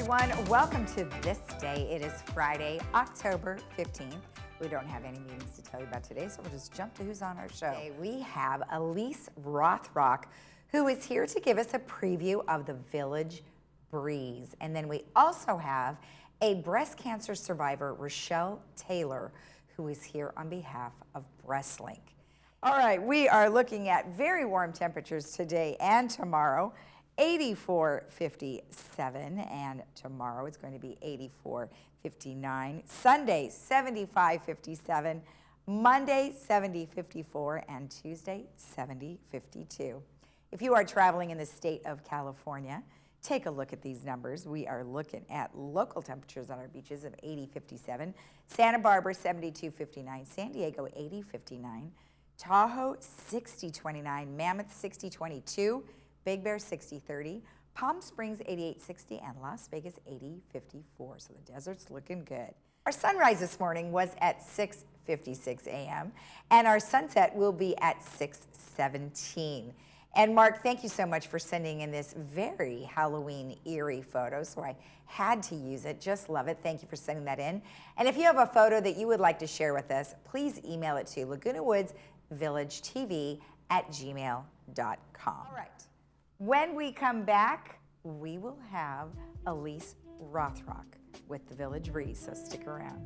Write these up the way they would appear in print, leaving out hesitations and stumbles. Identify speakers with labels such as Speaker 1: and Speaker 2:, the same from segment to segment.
Speaker 1: everyone. Welcome to This Day. It is Friday, October 15th. We don't have any meetings to tell you about today, so we'll just jump to who's on our show. Today we have Elise Rothrock, who is here to give us a preview of the Village Breeze. And then we also have a breast cancer survivor, Rochelle Taylor, who is here on behalf of BreastLink. All right, we are looking at very warm temperatures today and tomorrow. 84-57, and tomorrow it's going to be 84-59. Sunday, 75-57. Monday, 70-54, and Tuesday, 70-52. If you are traveling in the state of California, take a look at these numbers. We are looking at local temperatures on our beaches of 80-57, Santa Barbara 72-59, San Diego 80-59, Tahoe 60-29, Mammoth 60-22, Big Bear 60-30, Palm Springs 88-60, and Las Vegas 80-54. So the desert's looking good. Our sunrise this morning was at 6:56 a.m. and our sunset will be at 6:17. And Mark, thank you so much for sending in this very Halloween eerie photo. So I had to use it. Just love it. Thank you for sending that in. And if you have a photo that you would like to share with us, please email it to lagunawoodsvillagetv@gmail.com. All right. When we come back, we will have Elise Rothrock with the Village Breeze, so stick around.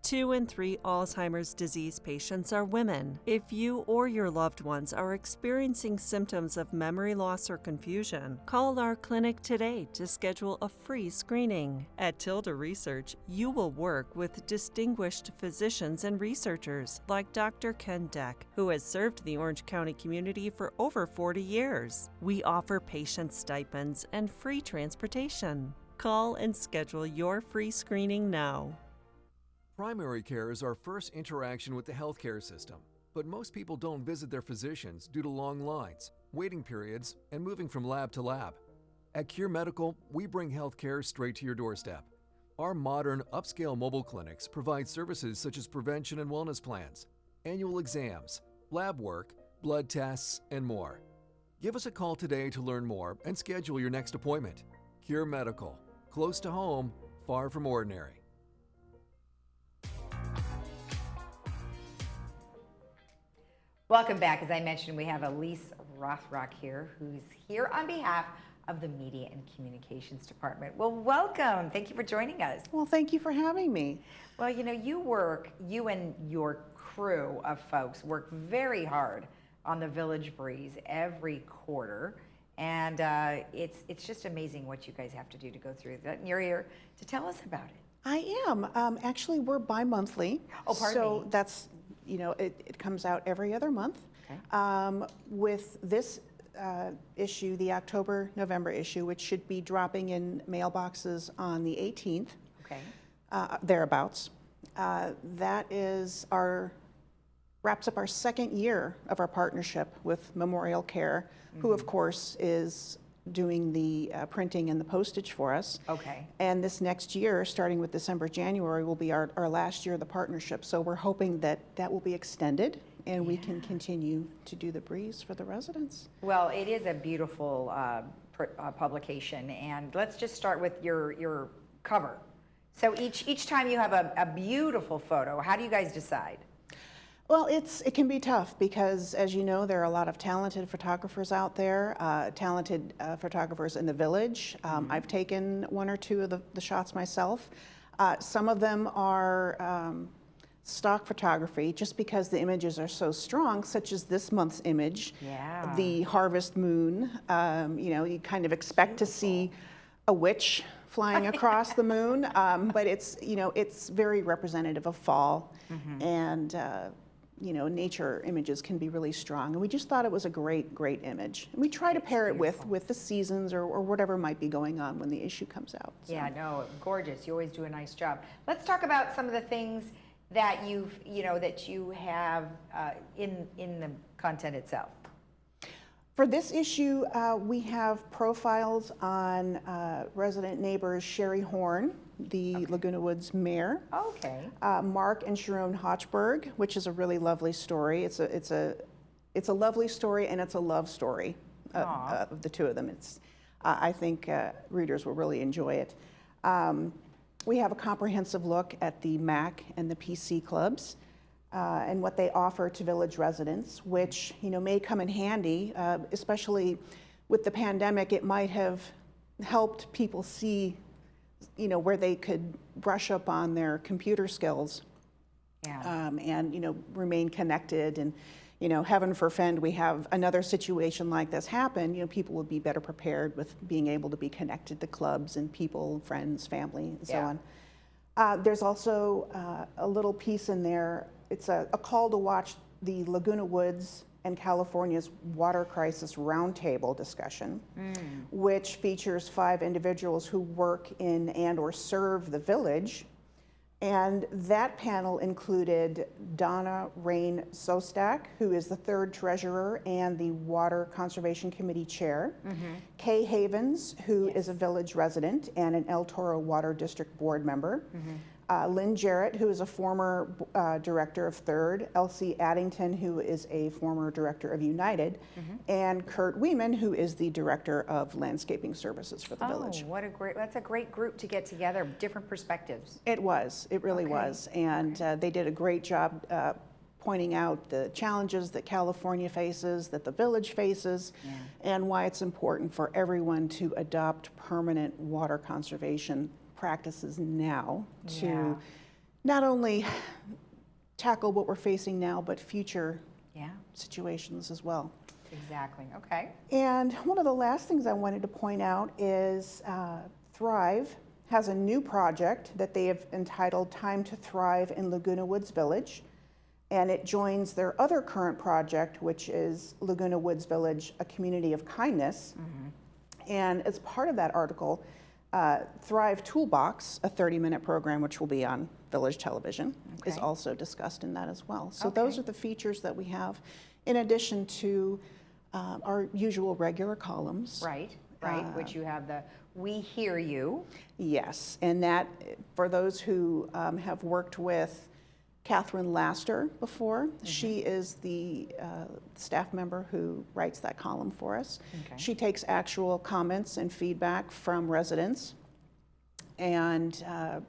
Speaker 2: Two in three Alzheimer's disease patients are women. If you or your loved ones are experiencing symptoms of memory loss or confusion, call our clinic today to schedule a free screening. At Tilda Research, you will work with distinguished physicians and researchers like Dr. Ken Deck, who has served the Orange County community for over 40 years. We offer patient stipends and free transportation. Call and schedule your free screening now.
Speaker 3: Primary care is our first interaction with the healthcare system, but most people don't visit their physicians due to long lines, waiting periods, and moving from lab to lab. At Cure Medical, we bring healthcare straight to your doorstep. Our modern, upscale mobile clinics provide services such as prevention and wellness plans, annual exams, lab work, blood tests, and more. Give us a call today to learn more and schedule your next appointment. Cure Medical, close to home, far from ordinary.
Speaker 1: Welcome back. As I mentioned, we have Elise Rothrock here, who's here on behalf of the Media and Communications Department. Well, welcome. Thank you for joining us.
Speaker 4: Well, thank you for having me.
Speaker 1: Well, you know, you and your crew of folks work very hard on the Village Breeze every quarter, and it's just amazing what you guys have to do to go through that. And you're here to tell us about it.
Speaker 4: I am. Actually, we're bi-monthly.
Speaker 1: Oh, pardon me.
Speaker 4: So that's, you know, it comes out every other month.
Speaker 1: Okay.
Speaker 4: With this issue, the October-November issue, which should be dropping in mailboxes on the 18th,
Speaker 1: Okay.
Speaker 4: Thereabouts. That is wraps up our second year of our partnership with Memorial Care, who of course is doing the printing and the postage for us.
Speaker 1: Okay.
Speaker 4: And this next year, starting with December, January, will be our last year of the partnership. So we're hoping that will be extended and we can continue to do the Breeze for the residents.
Speaker 1: Well, it is a beautiful publication, and let's just start with your cover. So each time you have a beautiful photo, how do you guys decide?
Speaker 4: Well, it can be tough because, as you know, there are a lot of talented photographers out there, talented photographers in the Village. I've taken one or two of the shots myself. Some of them are stock photography, just because the images are so strong, such as this month's image, the harvest moon. You know, you kind of expect to see a witch flying across the moon, but it's, you know, it's very representative of fall, and you know, nature images can be really strong. And we just thought it was a great image. And we try to pair it with the seasons or whatever might be going on when the issue comes out. So.
Speaker 1: Yeah, no, gorgeous. You always do a nice job. Let's talk about some of the things that that you have in the content itself.
Speaker 4: For this issue, we have profiles on resident neighbors Sherry Horn, the Laguna Woods mayor.
Speaker 1: Okay.
Speaker 4: Mark and Sharon Hochberg, which is a really lovely story. It's a lovely story, and it's a love story of the two of them. I think readers will really enjoy it. We have a comprehensive look at the MAC and the PC clubs and what they offer to village residents, which may come in handy, especially with the pandemic. It might have helped people see where they could brush up on their computer skills, and remain connected. And heaven forfend we have another situation like this happen, people will be better prepared with being able to be connected to clubs and people, friends, family, and so on. There's also a little piece in there. It's a call to watch the Laguna Woods and California's Water Crisis Roundtable discussion, which features 5 individuals who work in and or serve the village. And that panel included Donna Rain Sostak, who is the 3rd treasurer and the Water Conservation Committee chair, Kay Havens, who is a village resident and an El Toro Water District board member, Lynn Jarrett, who is a former director of 3rd, Elsie Addington, who is a former director of United, and Kurt Weeman, who is the director of landscaping services for the village.
Speaker 1: That's a great group to get together, different perspectives.
Speaker 4: It really was. And they did a great job pointing out the challenges that California faces, that the village faces, and why it's important for everyone to adopt permanent water conservation practices now to not only tackle what we're facing now, but future situations as well.
Speaker 1: Exactly. Okay.
Speaker 4: And one of the last things I wanted to point out is Thrive has a new project that they have entitled Time to Thrive in Laguna Woods Village. And it joins their other current project, which is Laguna Woods Village, a community of kindness. And as part of that article, Thrive Toolbox, a 30-minute program which will be on village television, is also discussed in that as well. So those are the features that we have, in addition to our usual regular columns.
Speaker 1: Right, which you have the We Hear You.
Speaker 4: Yes, and that, for those who have worked with Catherine Laster before, she is the staff member who writes that column for us. She takes actual comments and feedback from residents and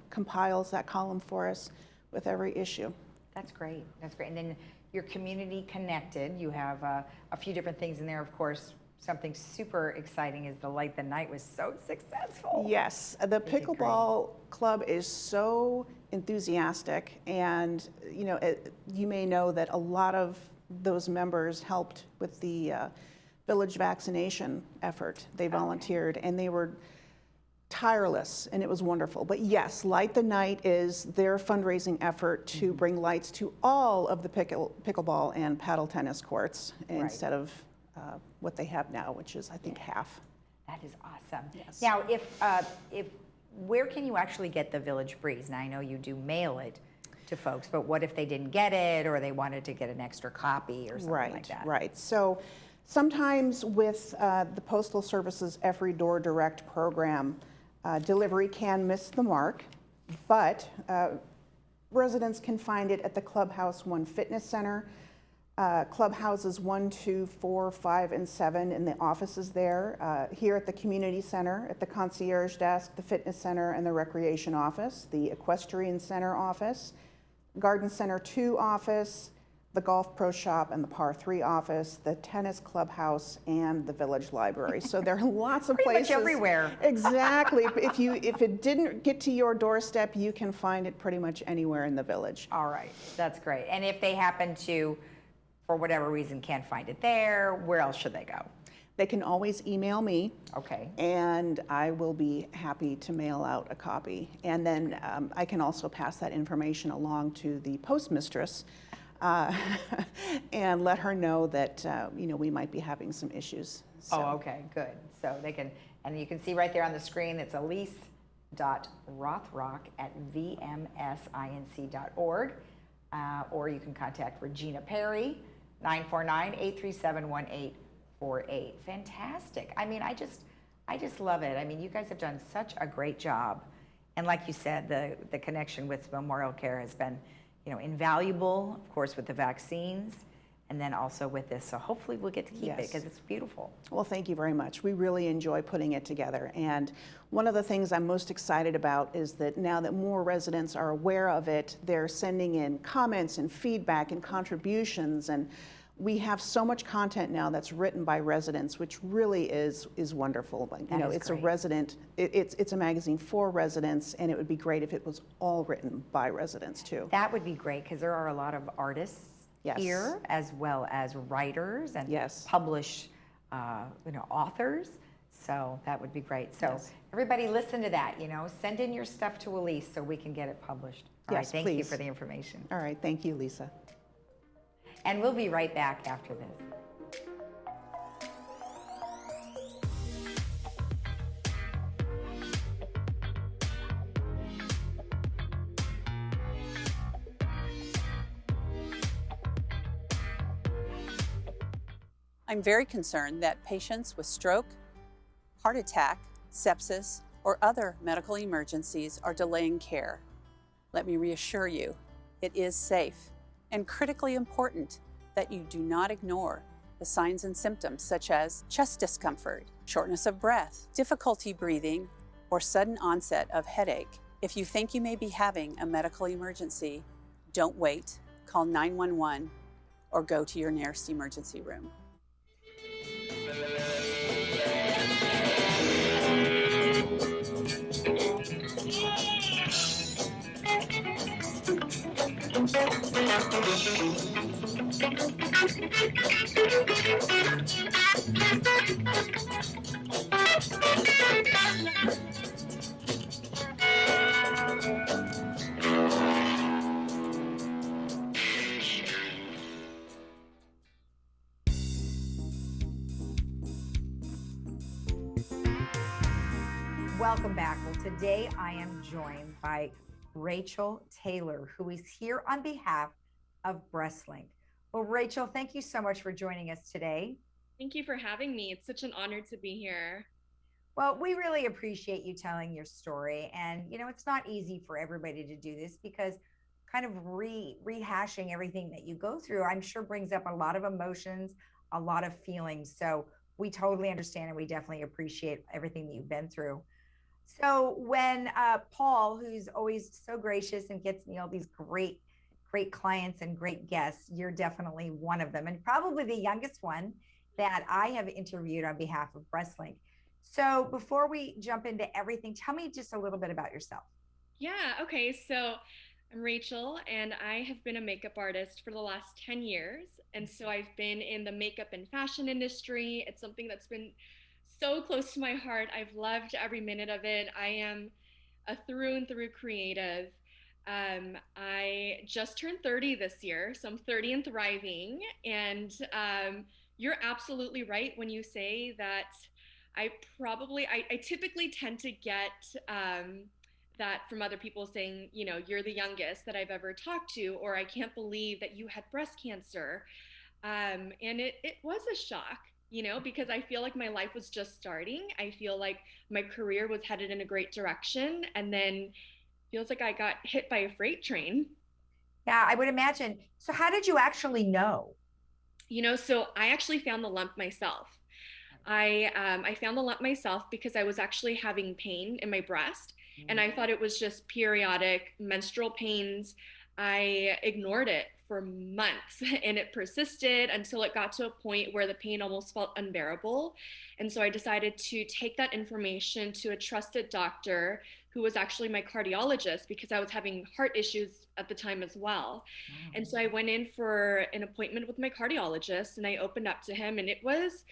Speaker 4: compiles that column for us with every issue.
Speaker 1: That's great. That's great. And then you're community connected. You have a few different things in there. Of course, something super exciting is the Light the Night was so successful.
Speaker 4: Yes, the pickleball club is so enthusiastic, and you may know that a lot of those members helped with the village vaccination effort. They volunteered, and they were tireless, and it was wonderful. But yes, Light the Night is their fundraising effort to bring lights to all of the pickleball and paddle tennis courts instead of what they have now, which is, I think, half.
Speaker 1: That is awesome.
Speaker 4: Yes.
Speaker 1: Now, if where can you actually get the Village Breeze? Now, I know you do mail it to folks, but what if they didn't get it, or they wanted to get an extra copy or something like that?
Speaker 4: Right. So sometimes with the Postal Service's Every Door Direct program, delivery can miss the mark, but residents can find it at the Clubhouse 1 Fitness Center, Clubhouses 1, 2, 4, 5, and 7 in the offices there, here at the Community Center, at the Concierge Desk, the Fitness Center, and the Recreation Office, the Equestrian Center office, Garden Center 2 office, the Golf Pro Shop and the Par 3 office, the Tennis Clubhouse, and the Village Library. So there are lots of places.
Speaker 1: Pretty much everywhere.
Speaker 4: Exactly. If it didn't get to your doorstep, you can find it pretty much anywhere in the village.
Speaker 1: All right, that's great. And if they happen to, for whatever reason, can't find it there, where else should they go?
Speaker 4: They can always email me.
Speaker 1: Okay.
Speaker 4: And I will be happy to mail out a copy. And then I can also pass that information along to the postmistress and let her know that we might be having some issues. So.
Speaker 1: Oh, okay, good. So they can, and you can see right there on the screen, it's elise.rothrock@vmsinc.org, or you can contact Regina Perry, 949-837-1845. 848. Fantastic. I mean, I just love it. I mean, you guys have done such a great job. And like you said, the connection with Memorial Care has been, invaluable, of course, with the vaccines, and then also with this. So hopefully we'll get to keep it because it's beautiful.
Speaker 4: Well, thank you very much. We really enjoy putting it together. And one of the things I'm most excited about is that now that more residents are aware of it, they're sending in comments and feedback and contributions. And we have so much content now that's written by residents, which really is wonderful. It's
Speaker 1: great.
Speaker 4: It's a magazine for residents, and it would be great if it was all written by residents too.
Speaker 1: That would be great because there are a lot of artists here, as well as writers and published, authors. So that would be great. So everybody listen to that, send in your stuff to Elise so we can get it published. All right, thank you for the information.
Speaker 4: All right, thank you, Lisa.
Speaker 1: And we'll be right back after this.
Speaker 5: I'm very concerned that patients with stroke, heart attack, sepsis, or other medical emergencies are delaying care. Let me reassure you, it is safe and critically important that you do not ignore the signs and symptoms such as chest discomfort, shortness of breath, difficulty breathing, or sudden onset of headache. If you think you may be having a medical emergency, don't wait, call 911 or go to your nearest emergency room.
Speaker 1: Welcome back. Well, today I am joined by Rachel Taylor, who is here on behalf of BreastLink. Well, Rachel, thank you so much for joining us today.
Speaker 6: Thank you for having me. It's such an honor to be here.
Speaker 1: Well, we really appreciate you telling your story. And, it's not easy for everybody to do this because kind of rehashing everything that you go through, I'm sure brings up a lot of emotions, a lot of feelings. So we totally understand and we definitely appreciate everything that you've been through. So when Paul, who's always so gracious and gets me all these great clients and great guests, you're definitely one of them, and probably the youngest one that I have interviewed on behalf of BreastLink. So before we jump into everything, tell me just a little bit about yourself.
Speaker 6: Yeah, okay. So I'm Rachel, and I have been a makeup artist for the last 10 years. And so I've been in the makeup and fashion industry. It's something that's been so close to my heart. I've loved every minute of it. I am a through and through creative. I just turned 30 this year, so I'm 30 and thriving. And you're absolutely right when you say that I typically tend to get that from other people saying, you're the youngest that I've ever talked to, or I can't believe that you had breast cancer. And it was a shock. Because I feel like my life was just starting. I feel like my career was headed in a great direction. And then feels like I got hit by a freight train.
Speaker 1: Yeah, I would imagine. So how did you actually know?
Speaker 6: So I actually found the lump myself. I found the lump myself because I was actually having pain in my breast. And I thought it was just periodic menstrual pains. I ignored it for months and it persisted until it got to a point where the pain almost felt unbearable. And so I decided to take that information to a trusted doctor who was actually my cardiologist because I was having heart issues at the time as well. Wow. And so I went in for an appointment with my cardiologist and I opened up to him, and it was,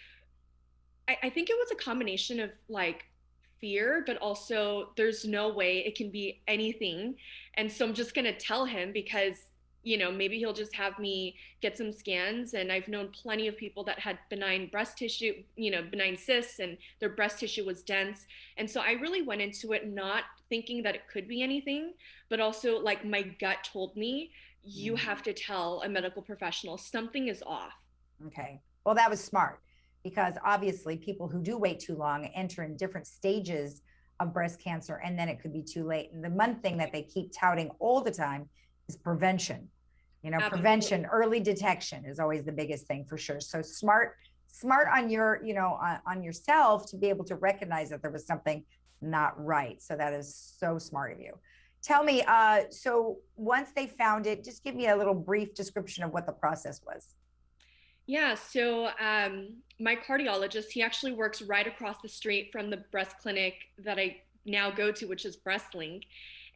Speaker 6: I think it was a combination of like fear, but also there's no way it can be anything. And so I'm just going to tell him because, maybe he'll just have me get some scans. And I've known plenty of people that had benign breast tissue, benign cysts, and their breast tissue was dense. And so I really went into it not thinking that it could be anything, but also like my gut told me, you have to tell a medical professional something is off.
Speaker 1: Okay. Well, that was smart. because obviously people who do wait too long enter in different stages of breast cancer, and then it could be too late. And the one thing that they keep touting all the time is prevention. Prevention, early detection is always the biggest thing for sure. So smart on your, on yourself to be able to recognize that there was something not right. So that is so smart of you. Tell me, so once they found it, just give me a little brief description of what the process was.
Speaker 6: Yeah, so my cardiologist, he actually works right across the street from the breast clinic that I now go to, which is BreastLink.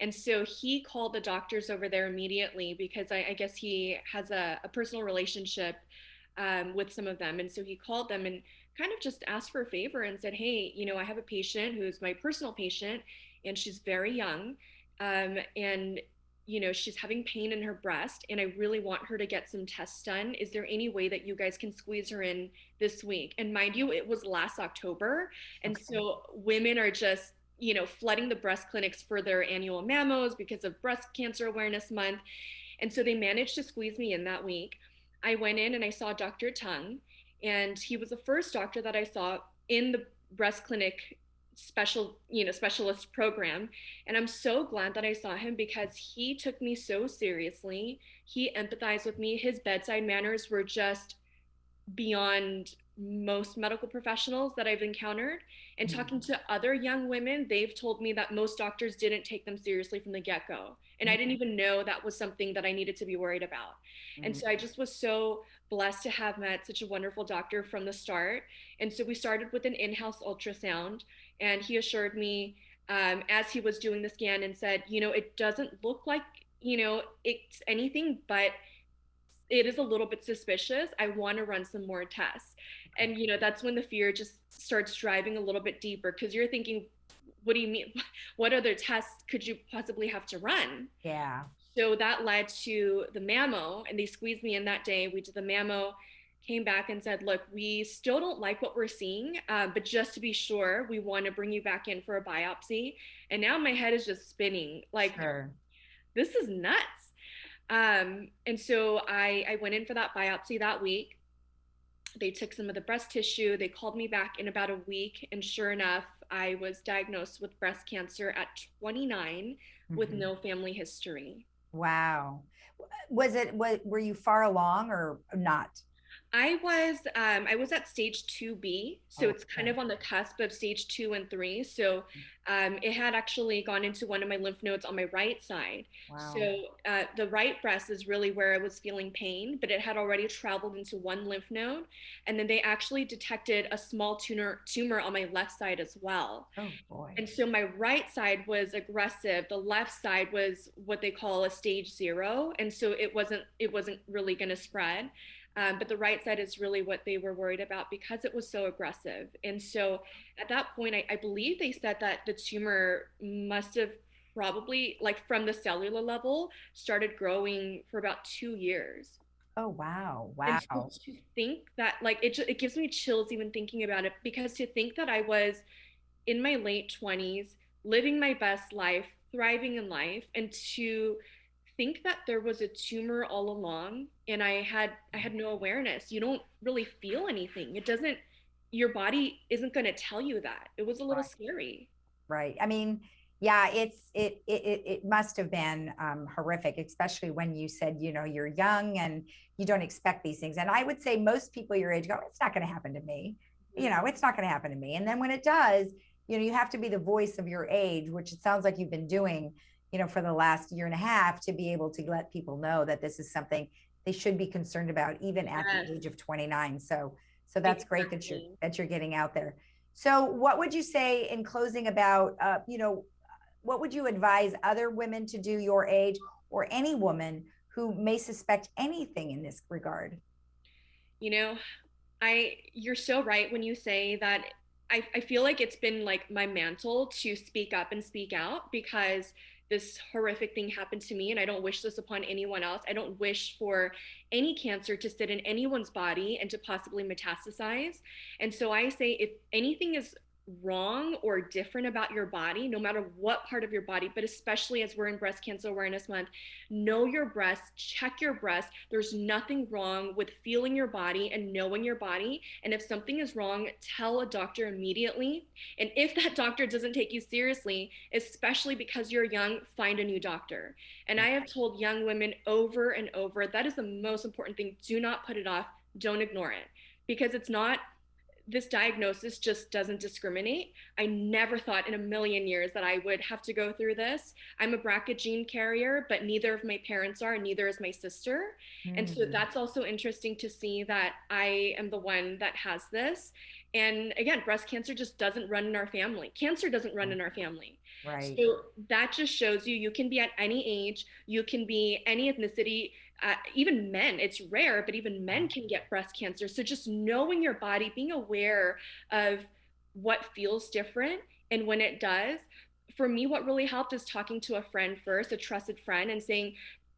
Speaker 6: And so he called the doctors over there immediately because I guess he has a personal relationship with some of them. And so he called them and kind of just asked for a favor and said, hey, I have a patient who's my personal patient, and she's very young. And she's having pain in her breast, and I really want her to get some tests done. Is there any way that you guys can squeeze her in this week? And mind you, it was last October. And so women are just, flooding the breast clinics for their annual mammos because of Breast Cancer Awareness Month. And so they managed to squeeze me in that week. I went in and I saw Dr. Tung, and he was the first doctor that I saw in the breast clinic specialist program. And I'm so glad that I saw him because he took me so seriously. He empathized with me. His bedside manners were just beyond most medical professionals that I've encountered. And talking to other young women, they've told me that most doctors didn't take them seriously from the get-go. And I didn't even know that was something that I needed to be worried about. And so I just was so blessed to have met such a wonderful doctor from the start. And so we started with an in-house ultrasound, and he assured me as he was doing the scan and said, it doesn't look like, it's anything, but it is a little bit suspicious. I want to run some more tests. And, that's when the fear just starts driving a little bit deeper, because you're thinking, what do you mean? What other tests could you possibly have to run?
Speaker 1: Yeah.
Speaker 6: So that led to the mammo, and they squeezed me in that day. We did the mammo, came back and said, look, we still don't like what we're seeing, but just to be sure, we want to bring you back in for a biopsy. And now my head is just spinning. Like,
Speaker 1: Sure.
Speaker 6: This is nuts. And so I went in for that biopsy that week. They took some of the breast tissue. They called me back in about a week. And sure enough, I was diagnosed with breast cancer at 29 with no family history.
Speaker 1: Wow. Were you far along or not?
Speaker 6: I was at stage 2B, so it's kind of on the cusp of stage 2 and 3. So it had actually gone into one of my lymph nodes on my right side.
Speaker 1: Wow.
Speaker 6: So the right breast is really where I was feeling pain, but it had already traveled into one lymph node. And then they actually detected a small tumor on my left side as well.
Speaker 1: Oh boy.
Speaker 6: And so my right side was aggressive. The left side was what they call a stage 0. And so it wasn't really going to spread. But the right side is really what they were worried about because it was so aggressive. And so at that point, I believe they said that the tumor must have probably, like from the cellular level, started growing for about 2 years.
Speaker 1: Oh, wow.
Speaker 6: And
Speaker 1: Wow.
Speaker 6: so to think that, like, it gives me chills even thinking about it, because to think that I was in my late 20s, living my best life, thriving in life, and to think that there was a tumor all along, and I had no awareness. You don't really feel anything. Your body isn't going to tell you that. It was a little scary.
Speaker 1: Right. I mean, yeah, it must have been horrific, especially when you said, you're young and you don't expect these things. And I would say most people your age go, it's not going to happen to me. It's not going to happen to me. And then when it does, you have to be the voice of your age, which it sounds like you've been doing for the last year and a half, to be able to let people know that this is something they should be concerned about, even at the age of 29. So that's great that you're getting out there. So what would you say in closing about, what would you advise other women to do your age, or any woman who may suspect anything in this regard?
Speaker 6: You're so right when you say that. I feel like it's been like my mantle to speak up and speak out, because this horrific thing happened to me, and I don't wish this upon anyone else. I don't wish for any cancer to sit in anyone's body and to possibly metastasize. And so I say, if anything is wrong or different about your body, no matter what part of your body, but especially as we're in Breast Cancer Awareness Month, know your breasts, check your breasts. There's nothing wrong with feeling your body and knowing your body. And if something is wrong, tell a doctor immediately. And if that doctor doesn't take you seriously, especially because you're young, find a new doctor. And I have told young women over and over, that is the most important thing. Do not put it off. Don't ignore it, because it's not, this diagnosis just doesn't discriminate. I never thought in a million years that I would have to go through this. I'm a BRCA gene carrier, but neither of my parents are, and neither is my sister. And so that's also interesting to see that I am the one that has this. And again, breast cancer just doesn't run in our family. Cancer doesn't run in our family.
Speaker 1: Right.
Speaker 6: So that just shows you can be at any age, you can be any ethnicity, even men. It's rare, but even men can get breast cancer. So just knowing your body, being aware of what feels different, and when it does, for me, what really helped is talking to a friend first, a trusted friend, and saying,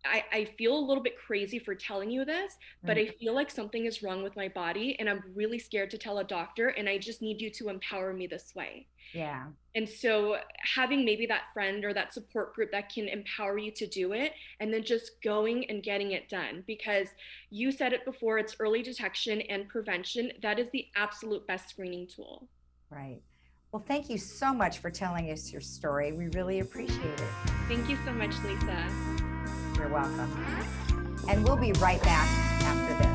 Speaker 6: I feel a little bit crazy for telling you this, but I feel like something is wrong with my body, and I'm really scared to tell a doctor, and I just need you to empower me this way.
Speaker 1: Yeah.
Speaker 6: And so having maybe that friend or that support group that can empower you to do it, and then just going and getting it done, because you said it before, it's early detection and prevention. That is the absolute best screening tool.
Speaker 1: Right. Well, thank you so much for telling us your story. We really appreciate it.
Speaker 6: Thank you so much, Lisa.
Speaker 1: You're welcome. And we'll be right back after this.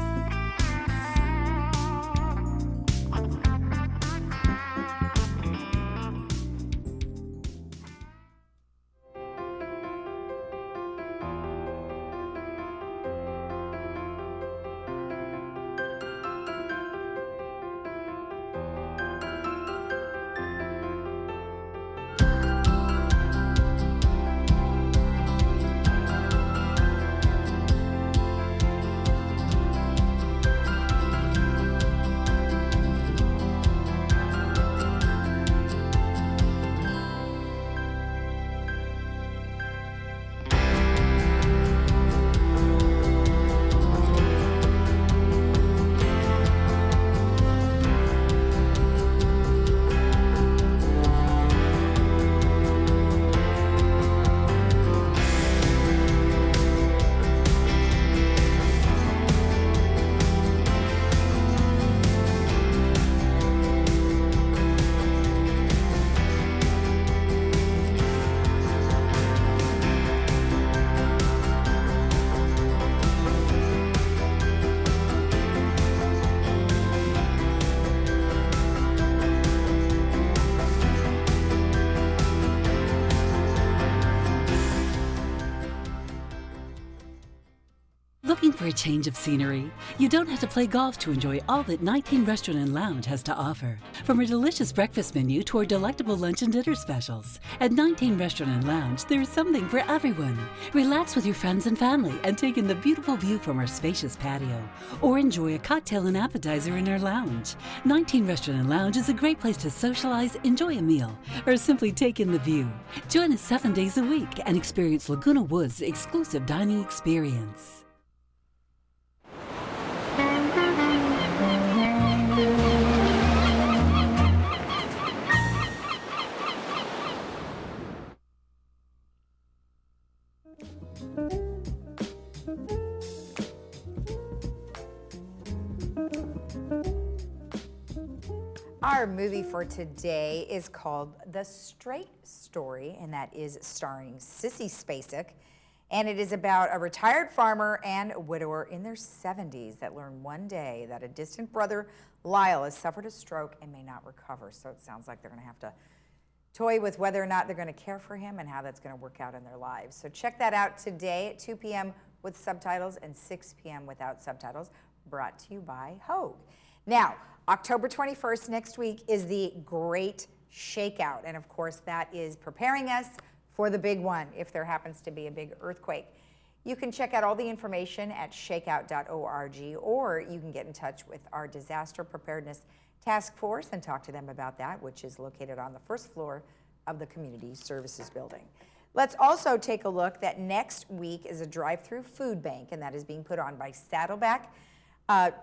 Speaker 7: Looking for a change of scenery? You don't have to play golf to enjoy all that 19 Restaurant and Lounge has to offer. From a delicious breakfast menu to our delectable lunch and dinner specials. At 19 Restaurant and Lounge, there is something for everyone. Relax with your friends and family and take in the beautiful view from our spacious patio. Or enjoy a cocktail and appetizer in our lounge. 19 Restaurant and Lounge is a great place to socialize, enjoy a meal, or simply take in the view. Join us 7 days a week and experience Laguna Woods' exclusive dining experience.
Speaker 1: Our movie for today is called The Straight Story, and that is starring Sissy Spacek. And it is about a retired farmer and a widower in their 70s that learn one day that a distant brother, Lyle, has suffered a stroke and may not recover. So it sounds like they're going to have to toy with whether or not they're going to care for him and how that's going to work out in their lives. So check that out today at 2 p.m. with subtitles and 6 p.m. without subtitles, brought to you by Hogue. Now, October 21st, next week, is the Great Shakeout. And of course, that is preparing us for the big one if there happens to be a big earthquake. You can check out all the information at shakeout.org, or you can get in touch with our Disaster Preparedness Task Force and talk to them about that, which is located on the first floor of the Community Services Building. Let's also take a look that next week is a drive-through food bank, and that is being put on by Saddleback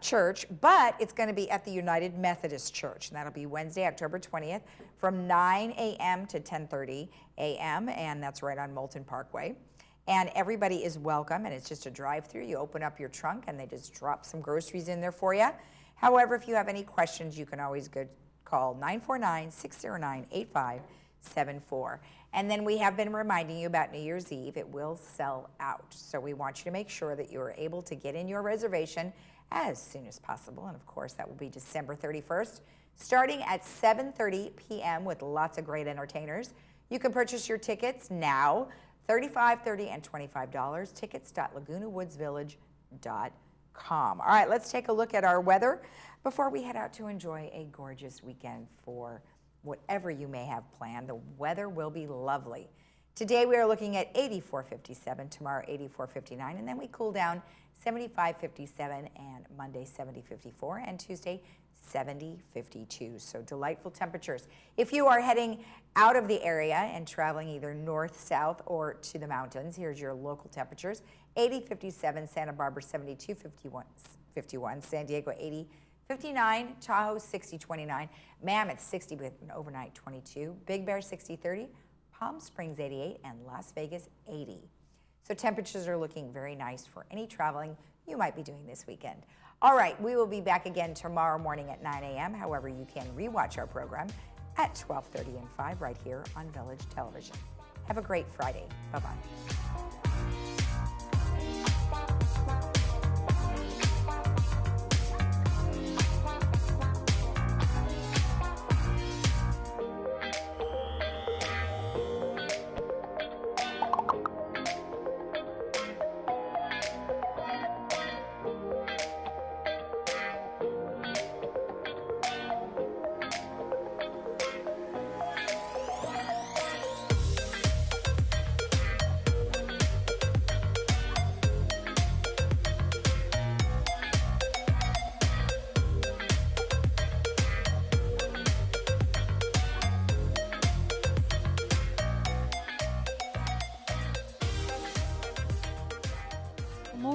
Speaker 1: church, but it's going to be at the United Methodist Church, and that'll be Wednesday, October 20th, from 9 a.m. to 10:30 a.m., and that's right on Moulton Parkway. And everybody is welcome, and it's just a drive-through. You open up your trunk, and they just drop some groceries in there for you. However, if you have any questions, you can always call 949-609-8574. And then we have been reminding you about New Year's Eve. It will sell out, so we want you to make sure that you are able to get in your reservation as soon as possible. And of course, that will be December 31st, starting at 7:30 p.m. with lots of great entertainers. You can purchase your tickets now, $35, $30, and $25. Tickets.lagunawoodsvillage.com. All right, let's take a look at our weather before we head out to enjoy a gorgeous weekend for whatever you may have planned. The weather will be lovely. Today we are looking at 84.57, tomorrow 84.59, and then we cool down 75.57, and Monday 70.54, and Tuesday 70.52. So delightful temperatures. If you are heading out of the area and traveling either north, south, or to the mountains, here's your local temperatures. 80.57, Santa Barbara 72.51, San Diego 80.59, Tahoe 60.29, Mammoth 60 with an overnight 22, Big Bear 60.30, Palm Springs 88, and Las Vegas 80. So temperatures are looking very nice for any traveling you might be doing this weekend. All right, we will be back again tomorrow morning at 9 a.m. However, you can rewatch our program at 12:30 and 5 right here on Village Television. Have a great Friday. Bye-bye.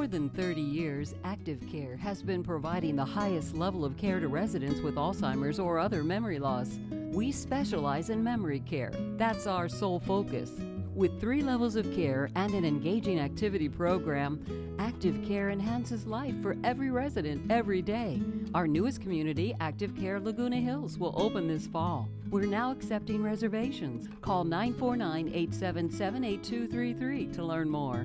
Speaker 8: more than 30 years, Active Care has been providing the highest level of care to residents with Alzheimer's or other memory loss. We specialize in memory care. That's our sole focus. With 3 levels of care and an engaging activity program, Active Care enhances life for every resident every day. Our newest community, Active Care Laguna Hills, will open this fall. We're now accepting reservations. Call 949-877-8233 to learn more.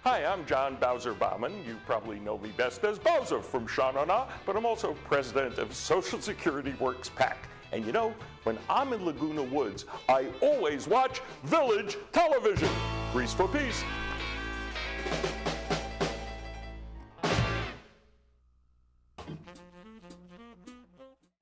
Speaker 9: Hi, I'm John Bowser Bauman. You probably know me best as Bowser from Sha-Na-Na, but I'm also president of Social Security Works PAC. And you know, when I'm in Laguna Woods, I always watch Village Television. Grease for Peace.